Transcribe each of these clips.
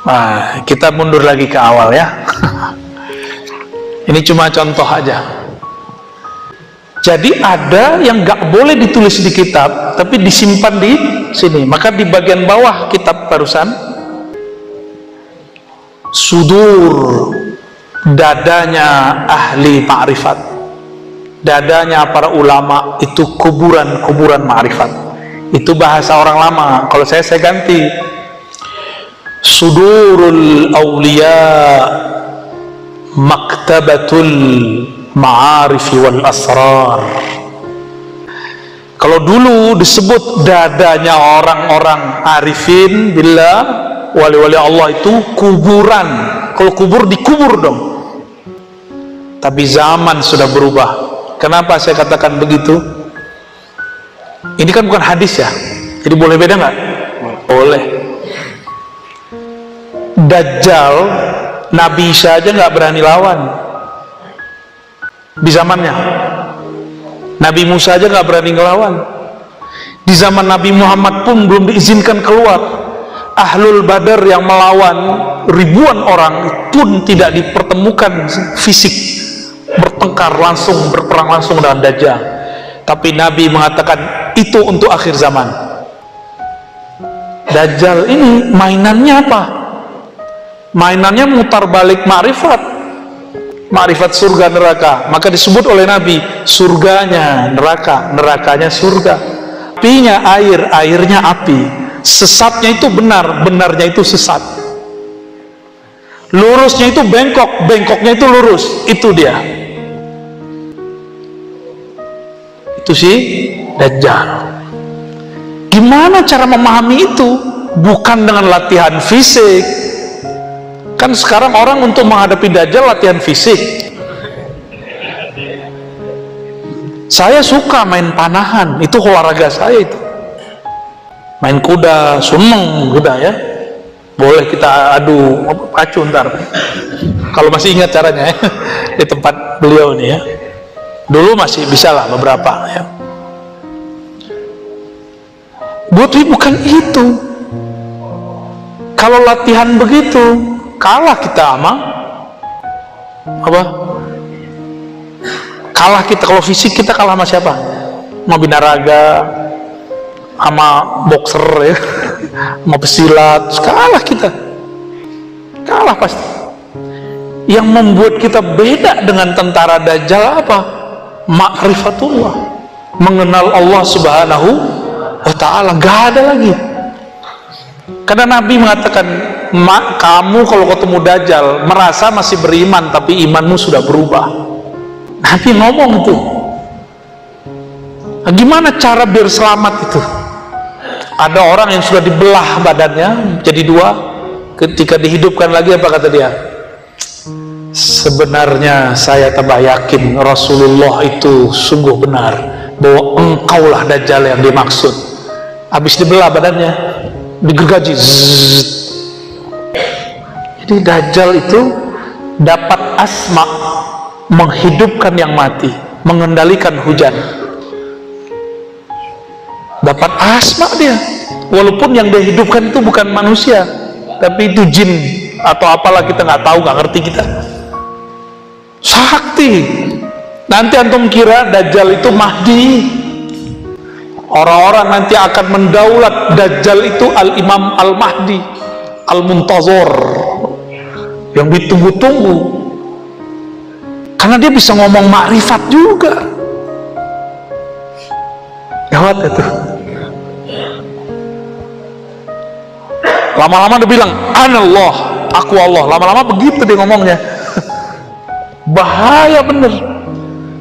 Nah, kita mundur lagi ke awal ya. Ini cuma contoh aja. Jadi ada yang gak boleh ditulis di kitab, tapi disimpan di sini. Maka di bagian bawah kitab barusan, sudur, dadanya ahli ma'rifat, dadanya para ulama, itu kuburan-kuburan ma'rifat. Itu bahasa orang lama. Kalau saya ganti, sudurul awliya maktabatul ma'arifi wal asrar. Kalau dulu disebut dadanya orang-orang arifin billah, wali-wali Allah, itu kuburan. Kalau kubur, dikubur dong. Tapi zaman sudah berubah. Kenapa saya katakan begitu? Ini kan bukan hadis ya, jadi boleh beda nggak? Boleh. Dajjal, Nabi Isa aja nggak berani lawan di zamannya. Nabi Musa aja nggak berani ngelawan. Di zaman Nabi Muhammad pun belum diizinkan keluar. Ahlul Badar yang melawan ribuan orang pun tidak dipertemukan fisik, bertengkar langsung, berperang langsung dengan Dajjal. Tapi Nabi mengatakan itu untuk akhir zaman. Dajjal ini mainannya apa? Mainannya mutar balik ma'rifat, ma'rifat surga neraka. Maka disebut oleh Nabi, surganya neraka, nerakanya surga, apinya air, airnya api. Sesatnya itu benar, benarnya itu sesat. Lurusnya itu bengkok, bengkoknya itu lurus. Itu dia. Itu si Dajjal. Gimana cara memahami itu? Bukan dengan latihan fisik. Kan sekarang orang untuk menghadapi Dajjal latihan fisik. Saya suka main panahan, itu olahraga saya itu. Main kuda, seneng kuda ya. Boleh kita adu pacu ntar. Kalau masih ingat caranya ya. Di tempat beliau nih ya. Dulu masih bisa lah beberapa ya. Bukan itu. Kalau latihan begitu, kalah kita sama apa? Kalah kita, kalau fisik kita kalah sama siapa? Sama binaraga, sama boxer ya, sama pesilat, kalah kita. Kalah pasti. Yang membuat kita beda dengan tentara Dajjal apa? Ma'rifatullah, mengenal Allah Subhanahu wa ta'ala. Gak ada lagi. Karena Nabi mengatakan, kamu kalau ketemu Dajjal merasa masih beriman, tapi imanmu sudah berubah. Nabi ngomong itu. Nah, gimana cara biar selamat itu? Ada orang yang sudah dibelah badannya jadi dua, ketika dihidupkan lagi apa kata dia? Sebenarnya saya tambah yakin Rasulullah itu sungguh benar, bahwa engkaulah Dajjal yang dimaksud. Habis dibelah badannya, digergaji. Jadi Dajjal itu dapat asma, menghidupkan yang mati, mengendalikan hujan. Dapat asma dia, walaupun yang dia hidupkan itu bukan manusia, tapi itu jin atau apalah, kita nggak tahu, nggak ngerti kita. Sakti. Nanti antum kira Dajjal itu Mahdi. Orang-orang nanti akan mendaulat. Dajjal itu Al-Imam Al-Mahdi Al-Muntazor, yang ditunggu-tunggu, karena dia bisa ngomong makrifat juga. Gawat itu. Lama-lama dia bilang Anallah, aku Allah. Lama-lama begitu dia ngomongnya. Bahaya bener.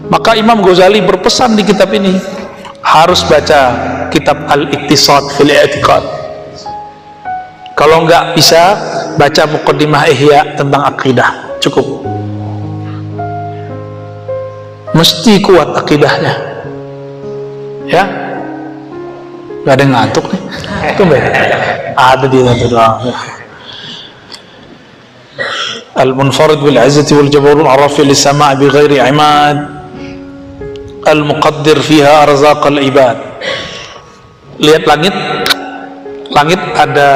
Maka Imam Ghazali berpesan di kitab ini, harus baca kitab Al-Iqtisad fil I'tiqad. Kalau nggak bisa, baca Muqaddimah Ihya tentang akidah, cukup. Mesti kuat akidahnya ya. Gak ada yang ngantuk nih. Itu ada di satu doang. Al-munfarid bil izzati wal jabarut arafi lis sama' bi ghairi imad, al-muqaddir fiha arzaq al-ibad. Lihat langit, Langit ada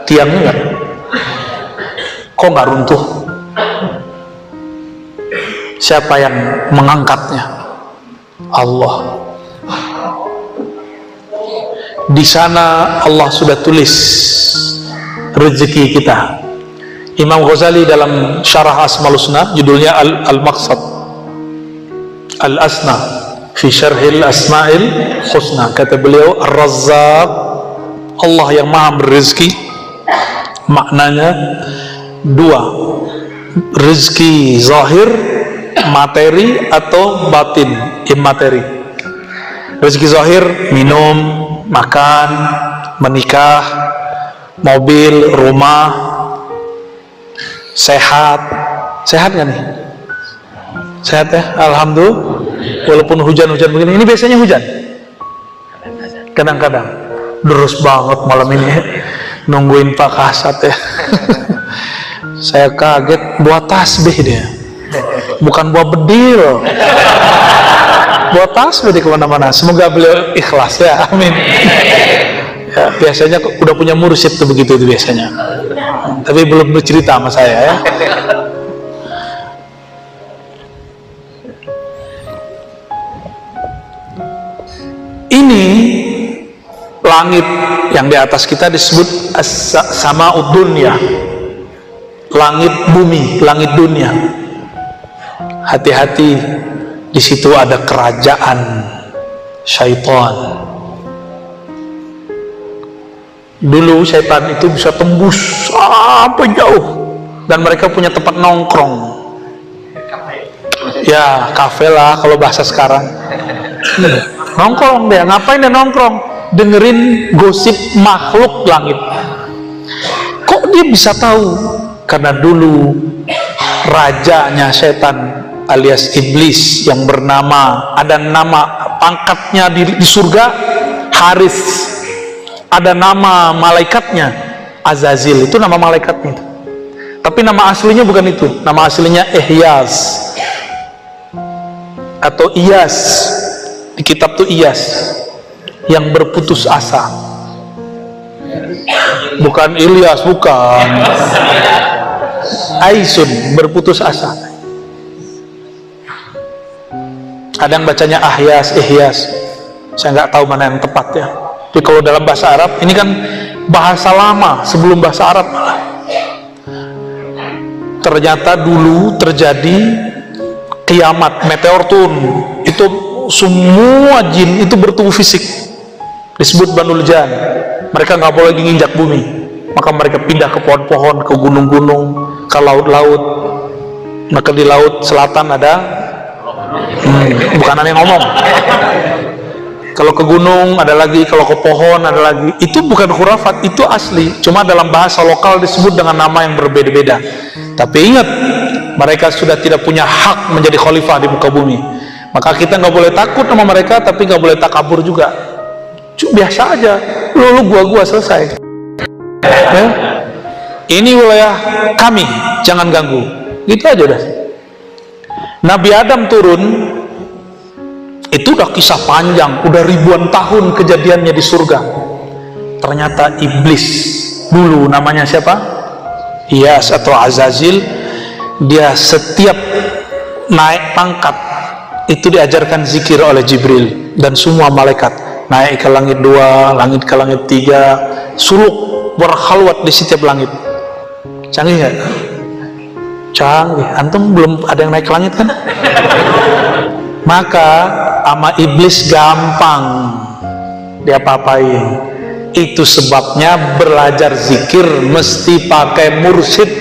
tiangnya nggak? Kok nggak runtuh? Siapa yang mengangkatnya? Allah. Di sana Allah sudah tulis rezeki kita. Imam Ghazali dalam Syarah Asmaul Husna, judulnya Al-Maqsad Al-Asna fi Syarhil Asma'il Husna, kata beliau, Ar-Razzaq, Allah yang maha berizki, maknanya dua, rezeki zahir materi atau batin immateri. Rezeki zahir minum, makan, menikah, mobil, rumah, sehat. Sehat nggak nih? Sehat ya, alhamdulillah. Walaupun hujan-hujan begini, ini biasanya hujan. Kadang-kadang deres banget malam ini ya. Nungguin Pak Kasat ya. Saya kaget, buat tasbih dia, bukan buat bedil. Buat tasbih di kemana-mana. Semoga beliau ikhlas ya, amin. Ya, biasanya udah punya mursyid tuh begitu itu biasanya. Tapi belum bercerita sama saya ya. Ini langit yang di atas kita disebut as-sama'ud dunya, langit bumi, langit dunia. Hati-hati, di situ ada kerajaan syaitan. Dulu syaitan itu bisa tembus sampai jauh, dan mereka punya tempat nongkrong. Ya, kafe lah kalau bahasa sekarang. Nongkrong dia, ngapain dia nongkrong? Dengerin gosip makhluk langit. Kok dia bisa tahu? Karena dulu rajanya setan alias iblis yang bernama, ada nama pangkatnya di surga, Haris. Ada nama malaikatnya, Azazil, itu nama malaikatnya. Tapi nama aslinya bukan itu, nama aslinya Ihyas atau Iyas. Di kitab tuh Iyas, yang berputus asa. Bukan Ilyas, bukan. Aisun, berputus asa. Ada yang bacanya Ahyas, Ihyas. Saya nggak tahu mana yang tepat ya. Tapi kalau dalam bahasa Arab, ini kan bahasa lama sebelum bahasa Arab malah. Ternyata dulu terjadi kiamat, meteor turun. Itu semua jin itu bertubuh fisik, disebut Banul Jan. Mereka nggak boleh lagi nginjak bumi, maka mereka pindah ke pohon-pohon, ke gunung-gunung, ke laut-laut. Maka di laut selatan ada bukan ada yang ngomong. Kalau ke gunung ada lagi, kalau ke pohon ada lagi. Itu bukan khurafat, itu asli. Cuma dalam bahasa lokal disebut dengan nama yang berbeda-beda. Tapi ingat, mereka sudah tidak punya hak menjadi khalifah di muka bumi. Maka kita nggak boleh takut sama mereka, tapi nggak boleh takabur juga. Biasa aja, lu gua selesai. Ya? Ini wilayah kami, jangan ganggu. Gitu aja udah. Nabi Adam turun, itu udah kisah panjang, udah ribuan tahun kejadiannya di surga. Ternyata iblis dulu, namanya siapa? Iyas atau Azazil. Dia setiap naik pangkat itu diajarkan zikir oleh Jibril dan semua malaikat. Naik ke langit 2, langit ke langit 3, suluk berkhalwat di setiap langit. Canggih nggak? Canggih. Antum belum ada yang naik ke langit kan? Maka sama iblis gampang diapa-apain. Itu sebabnya belajar zikir mesti pakai mursyid,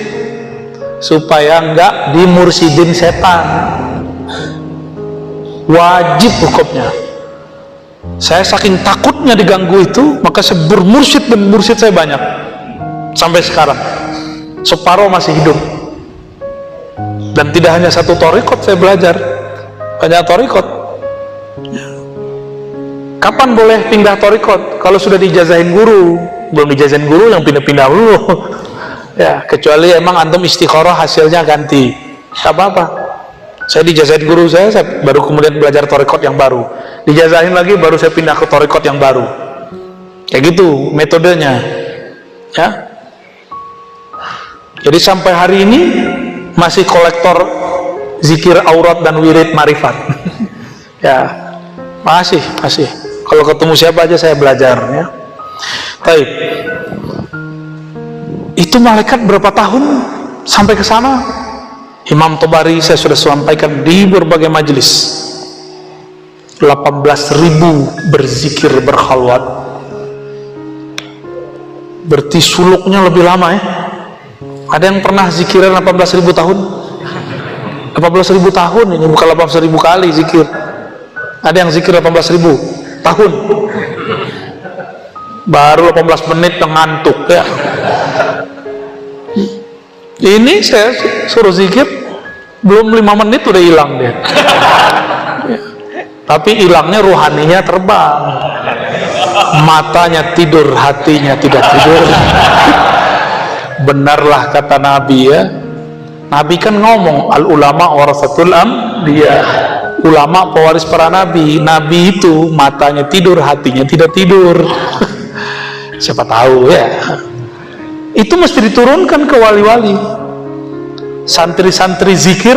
supaya nggak dimursidin setan. Wajib hukumnya. Saya saking takutnya diganggu itu, maka saya bermursyid, dan mursyid saya banyak sampai sekarang. Separuh masih hidup, dan tidak hanya satu thariqat saya belajar, banyak thariqat. Kapan boleh pindah thariqat? Kalau sudah dijazahin guru. Belum dijazahin guru, yang pindah-pindah dulu. Ya, kecuali emang antum istikharah hasilnya ganti, tak apa-apa. Saya dijazahin guru saya baru kemudian belajar thariqat yang baru. Dijazahin lagi, baru saya pindah ke thariqat yang baru. Kayak gitu metodenya, ya. Jadi sampai hari ini masih kolektor zikir aurat dan wirid marifat. Ya, masih. Kalau ketemu siapa aja saya belajar, ya. Baik. Itu malaikat berapa tahun sampai ke sana? Imam Tabari saya sudah sampaikan di berbagai majelis. 18.000 berzikir berkhalwat. Berarti suluknya lebih lama, ya. Ada yang pernah zikiran 18.000 tahun? 18.000 tahun ini, bukan 18.000 kali zikir. Ada yang zikir 18.000 tahun. Baru 18 menit ngantuk, ya. Ini saya suruh zikir belum 5 menit udah hilang dia. Ya. Tapi hilangnya ruhaninya terbang. Matanya tidur, hatinya tidak tidur. Benarlah kata Nabi, ya. Nabi kan ngomong, al ulama warasatul anbiya. Ulama pewaris para nabi. Nabi itu matanya tidur, hatinya tidak tidur. Siapa tahu, ya. Itu mesti diturunkan ke wali-wali. Santri-santri zikir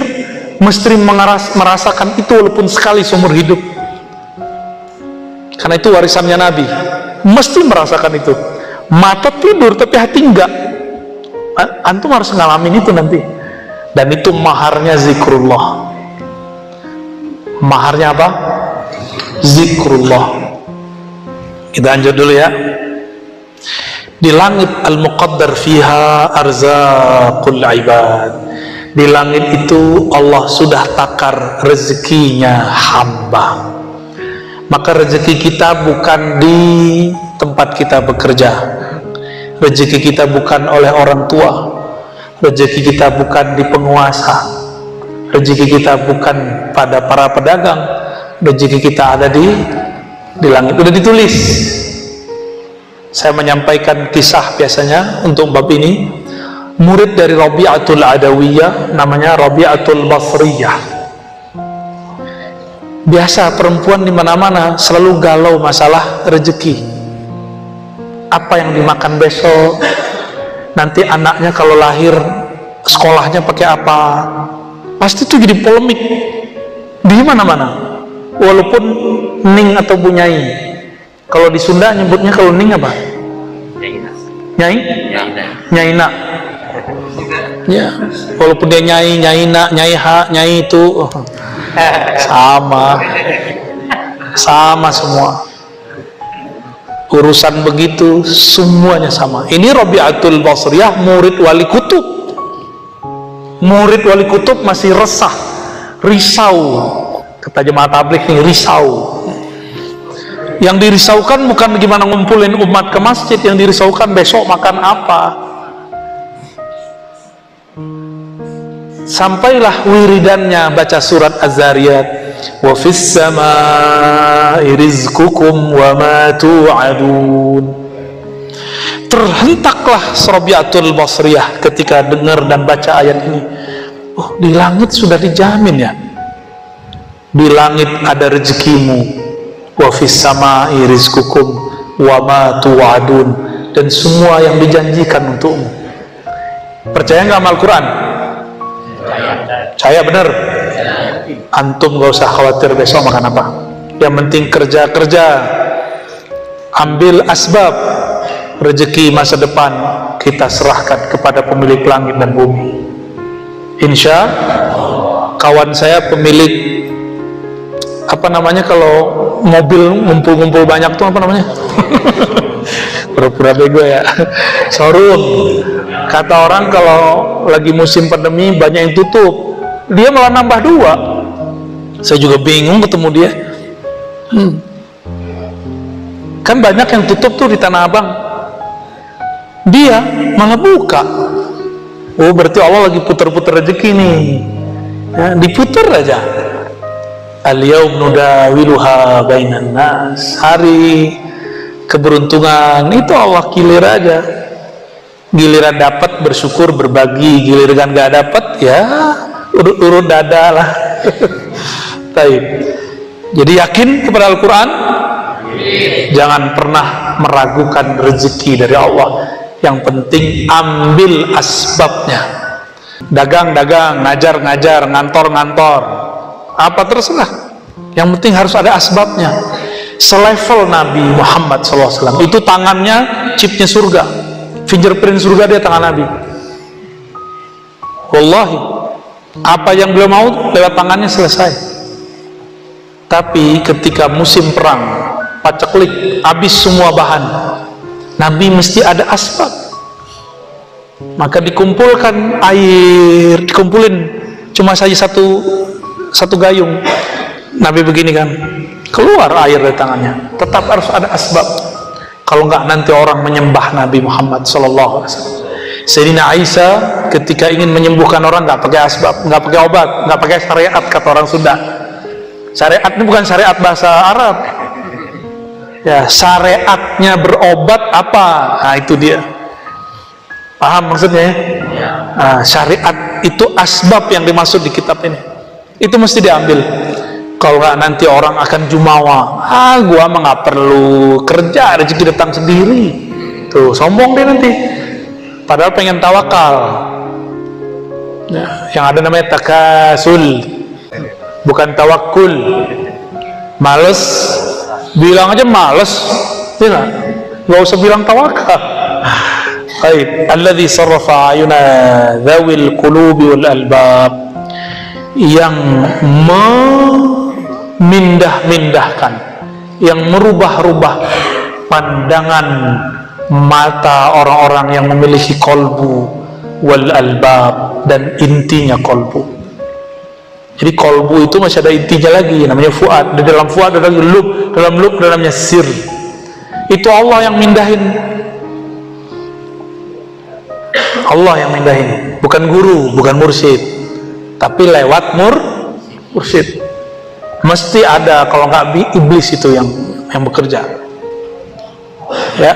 mesti merasakan itu walaupun sekali seumur hidup. Karena itu warisannya Nabi. Mesti merasakan itu. Mata tidur tapi hati enggak. Antum harus ngalamin itu nanti. Dan itu maharnya zikrullah. Maharnya apa? Zikrullah. Kita lanjut dulu, ya. Di langit al-muqaddar fiha arzaqul ibad. Di langit itu Allah sudah takar rezekinya hamba. Maka rezeki kita bukan di tempat kita bekerja. Rezeki kita bukan oleh orang tua. Rezeki kita bukan di penguasa. Rezeki kita bukan pada para pedagang. Rezeki kita ada di langit. Sudah ditulis. Saya menyampaikan kisah biasanya untuk bab ini. Murid dari Rabi'atul Adawiyah, namanya Rabi'atul Basriyah. Biasa perempuan di mana-mana selalu galau masalah rezeki. Apa yang dimakan besok? Nanti anaknya kalau lahir sekolahnya pakai apa? Pasti itu jadi polemik di mana-mana. Walaupun Ning atau Bunyai. Kalau di Sunda nyebutnya kalau Ning apa? Nyai? Nyaina. Ya, walaupun dia Nyai, Nyaina, Nyaiha, Nyai itu sama semua. Urusan begitu semuanya sama. Ini Rabi'atul Basriyah, murid wali kutub. Murid wali kutub masih resah, risau. Kata jemaah tabligh nih, risau. Yang dirisaukan bukan gimana ngumpulin umat ke masjid, yang dirisaukan besok makan apa. Sampailah wiridannya baca surat Az-Zariyat, wa fis samaa'i rizqukum wa ma tu'adun. Terhentaklah Rabi'atul Basriyah ketika dengar dan baca ayat ini. Oh, di langit sudah dijamin, ya. Di langit ada rezekimu. Wa fis samaa'i rizqukum wa ma tu'adun, dan semua yang dijanjikan untukmu. Percaya nggak sama Al-Quran? Saya benar. Antum gak usah khawatir besok makan apa. Yang penting kerja, ambil asbab. Rezeki masa depan kita serahkan kepada pemilik langit dan bumi. Insya kawan saya pemilik apa namanya kalau mobil ngumpul-ngumpul banyak tuh apa namanya? Pura-pura bego, ya. Showroom. Kata orang kalau lagi musim pandemi banyak yang tutup, dia malah nambah 2. Saya juga bingung ketemu dia. Kan banyak yang tutup tuh di Tanah Abang, dia malah buka. Oh, berarti Allah lagi putar-putar rezeki nih, ya, diputar aja. Al-yaum nudawiluha bainan nas. Hari keberuntungan itu Allah kilir aja. Giliran dapat bersyukur berbagi, giliran nggak dapat ya urut-urut dada lah. Taib. Jadi yakin kepada Al-Quran? Jangan pernah meragukan rezeki dari Allah. Yang penting ambil asbabnya. Dagang-dagang, ngajar-ngajar, ngantor-ngantor, apa terserah. Yang penting harus ada asbabnya. Selevel Nabi Muhammad SAW, itu tangannya chipnya surga, fingerprint surga dia tangan Nabi. Wallahi, apa yang beliau mau lewat tangannya selesai. Tapi ketika musim perang, paceklik, habis semua bahan, Nabi mesti ada asbab. Maka dikumpulkan air, dikumpulin cuma saja satu gayung. Nabi begini kan, keluar air dari tangannya. Tetap harus ada asbab. Kalau enggak nanti orang menyembah Nabi Muhammad SAW. Sayyidina Aisyah ketika ingin menyembuhkan orang nggak pakai asbab, nggak pakai obat, nggak pakai syariat, kata orang Sunda. Syariat ini bukan syariat bahasa Arab. Ya, syariatnya berobat apa? Nah, itu dia. Paham maksudnya? Nah, syariat itu asbab yang dimaksud di kitab ini. Itu mesti diambil. Kalau nggak nanti orang akan jumawa. Gua mah nggak perlu kerja, rezeki datang sendiri. Tuh, sombong dia nanti. Padahal pengen tawakal. Nah, yang ada namanya takasul, bukan tawakul. Males, bilang aja males, tidak, nggak usah bilang tawakal. Baik, alladzi sarrafa ayuna dzawil qulubi wal albab, yang memindah-mindahkan, yang merubah-rubah pandangan mata orang-orang yang memiliki kolbu wal albab, dan intinya kolbu. Jadi kolbu itu masih ada intinya lagi, namanya fuad. Di dalam fuad ada lub, dalam lub dalamnya sir. Itu Allah yang mindahin. Allah yang mindahin, bukan guru, bukan mursyid, tapi lewat mursyid. Mesti ada, kalau nggak iblis itu yang bekerja. Ya.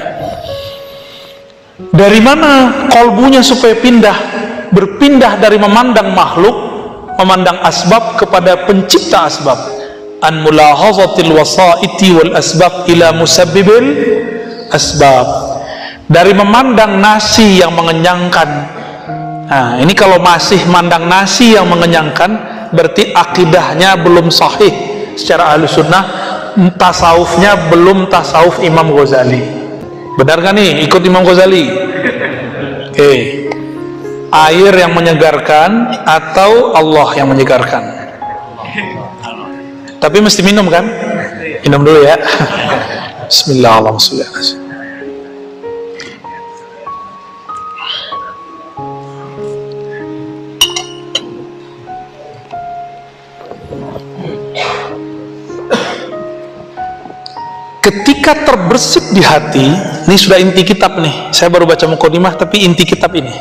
Dari mana kolbunya supaya berpindah dari memandang makhluk, memandang asbab kepada pencipta asbab. An mulahazatil wasaiti wal asbab ila musabbibil asbab. Dari memandang nasi yang mengenyangkan. Nah, ini kalau masih mandang nasi yang mengenyangkan, berarti akidahnya belum sahih secara Ahlus Sunnah, tasawufnya belum tasawuf Imam Ghazali. Benar kan nih, ikut Imam Ghazali? Oke. Air yang menyegarkan atau Allah yang menyegarkan? Tapi mesti minum kan? Minum dulu ya. Bismillahirrahmanirrahim. Ketika terbersit di hati, ini sudah inti kitab nih. Saya baru baca mukadimah, tapi inti kitab ini.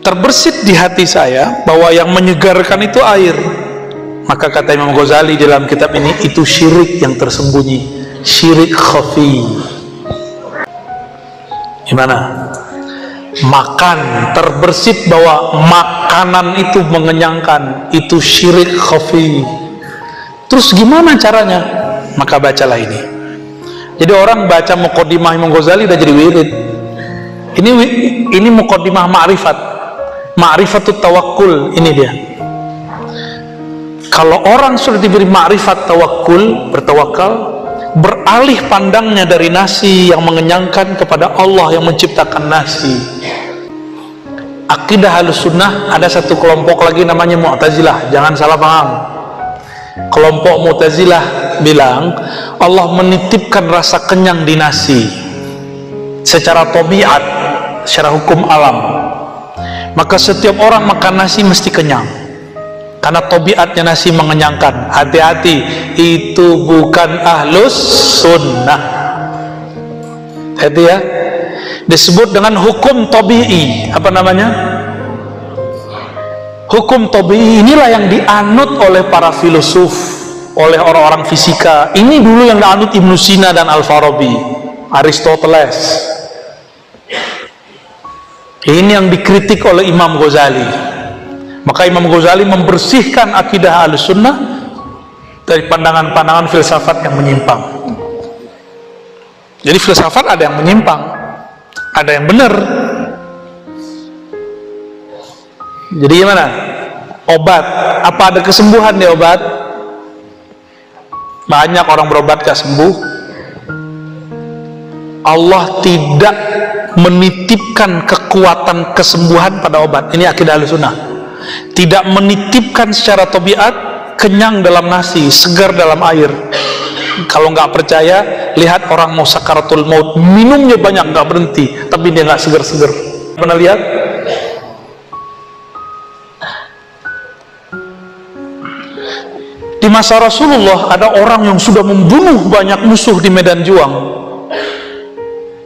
Terbersit di hati saya bahwa yang menyegarkan itu air. Maka kata Imam Ghazali dalam kitab ini, itu syirik yang tersembunyi, syirik khafi. Gimana? Makan, terbersit bahwa makanan itu mengenyangkan, itu syirik khafi. Terus gimana caranya? Maka bacalah ini. Jadi orang baca mukadimah Imam Ghazali udah jadi wirid. Ini mukadimah ma'rifat, ma'rifatut tawakkul. Ini dia. Kalau orang sudah diberi ma'rifat tawakkul, bertawakal, beralih pandangnya dari nasi yang mengenyangkan kepada Allah yang menciptakan nasi. Akidah Ahlus Sunnah ada satu kelompok lagi namanya Mu'tazilah, jangan salah paham. Kelompok Mu'tazilah bilang Allah menitipkan rasa kenyang di nasi secara tabiat, secara hukum alam. Maka setiap orang makan nasi mesti kenyang karena tabiatnya nasi mengenyangkan. Hati-hati, itu bukan Ahlus Sunnah. Hati ya, disebut dengan hukum tabi'i. Apa namanya? Hukum tabi'i. Inilah yang dianut oleh para filosof, oleh orang-orang fisika. Ini dulu yang dianut Ibnu Sina dan Al-Farabi, Aristoteles. Ini yang dikritik oleh Imam Ghazali. Maka Imam Ghazali membersihkan akidah Ahlus Sunnah dari pandangan-pandangan filsafat yang menyimpang. Jadi filsafat ada yang menyimpang, ada yang benar. Jadi gimana? Obat, apa ada kesembuhan di obat? Banyak orang berobat gak sembuh. Allah tidak menitipkan kekuatan kesembuhan pada obat. Ini akidah Ahlussunnah. Tidak menitipkan secara tabiat kenyang dalam nasi, segar dalam air. Kalau nggak percaya, lihat orang mau sakaratul maut, minumnya banyak nggak berhenti, tapi dia nggak segar-segar. Pernah lihat? Di masa Rasulullah ada orang yang sudah membunuh banyak musuh di medan juang,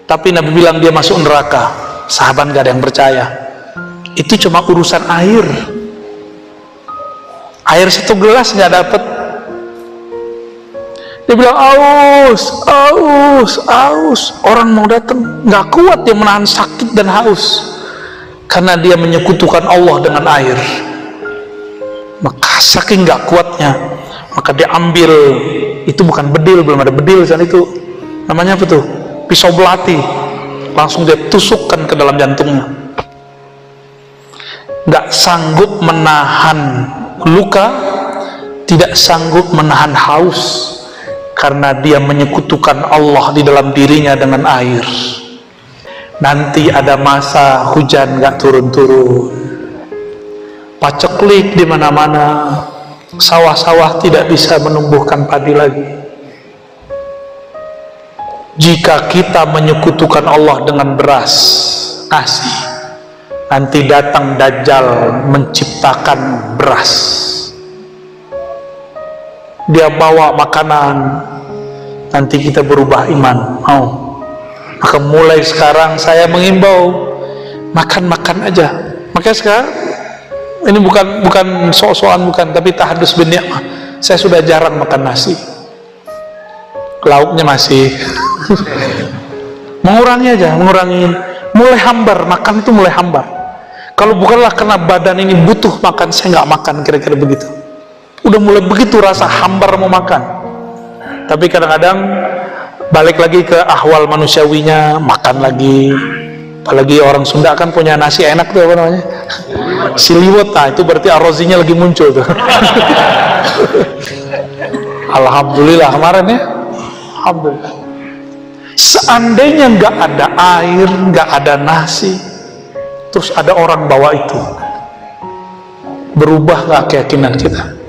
tapi Nabi bilang dia masuk neraka. Sahabat nggak ada yang percaya. Itu cuma urusan air. Air 1 gelas nggak dapet. Dia bilang aus, aus, aus. Orang mau datang, nggak kuat dia menahan sakit dan haus, karena dia menyekutukan Allah dengan air. Maka saking nggak kuatnya, maka dia ambil, itu bukan bedil, belum ada bedil saat itu. Namanya apa tuh? Pisau belati. Langsung dia tusukkan ke dalam jantungnya. Nggak sanggup menahan luka, tidak sanggup menahan haus, karena dia menyekutukan Allah di dalam dirinya dengan air. Nanti ada masa hujan nggak turun-turun, paceklik di mana-mana, sawah-sawah tidak bisa menumbuhkan padi lagi. Jika kita menyekutukan Allah dengan beras, nasi, nanti datang Dajjal menciptakan beras. Dia bawa makanan, nanti kita berubah iman. Mau? Maka mulai sekarang saya mengimbau, makan-makan aja. Makanya sekarang ini bukan sok-sokan, bukan, tapi tahadus bin ni'mah. Saya sudah jarang makan nasi, lauknya masih mengurangi aja, mengurangi. Mulai hambar, makan itu mulai hambar. Kalau bukanlah karena badan ini butuh makan, saya nggak makan, kira-kira begitu. Udah mulai begitu rasa hambar mau makan. Tapi kadang-kadang balik lagi ke ahwal manusiawinya, makan lagi. Apalagi orang Sunda kan punya nasi enak tuh, apa namanya, siliwet. Nah itu berarti arozinya lagi muncul tuh. Alhamdulillah kemarin ya, alhamdulillah. Seandainya nggak ada air, nggak ada nasi, terus ada orang bawa itu, berubah nggak keyakinan kita?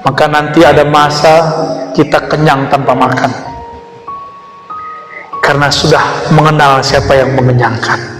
Maka nanti ada masa kita kenyang tanpa makan, karena sudah mengenal siapa yang mengenyangkan.